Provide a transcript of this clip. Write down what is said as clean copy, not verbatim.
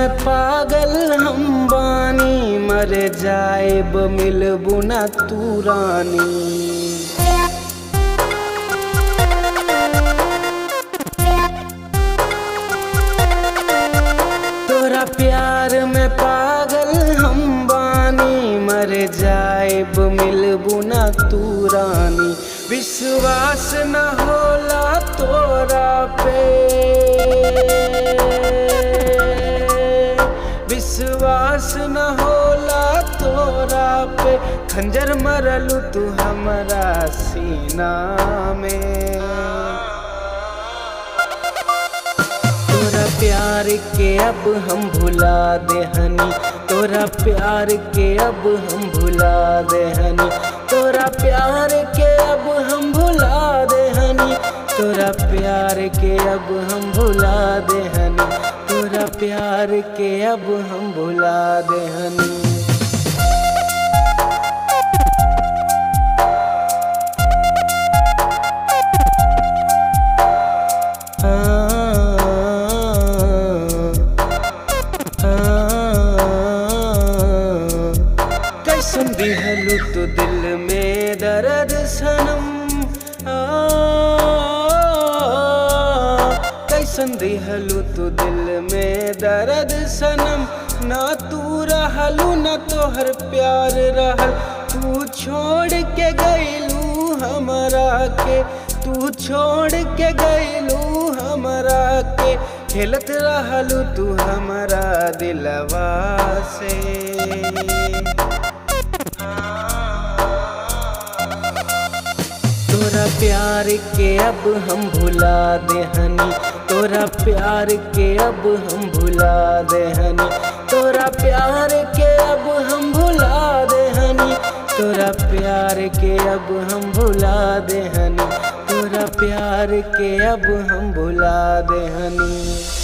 में पागल हम बानी, मर जाएब मिलबू ना तू रानी। तोरा प्यार में पागल हम बानी, मर जाएब मिलबू ना तू रानी। विश्वास न होला तोरा पे, विश्वास न होला तोरा पे, खंजर मरलू तू हमरा सीना में। तोरा प्यार के अब हम भुला देहनी, तोरा प्यार के अब हम भुला देहनी, तोरा प्यार के अब हम भुला देहनी, तोरा प्यार के अब हम भुला देहनी, तोरा प्यार के अब हम भुला देहनी। कैसन दिहलू तो दिल में दर्द सनम, कैसन दिहलू तो दिल में दर्द सनम। ना तू रहलू ना तोहर प्यार रहल, तू छोड़ के गईलू हमरा के, तू छोड़ के गईलू हमरा के। खेलत रहलू तू हमरा दिलवा से, तोरा प्यार के अब हम भुला देहनी, तोरा प्यार के अब हम भुला देहनी, तोरा प्यार के अब हम भुला देहनी, तोरा प्यार के अब हम भुला देहनी, तोरा प्यार के अब हम भुला देहनी।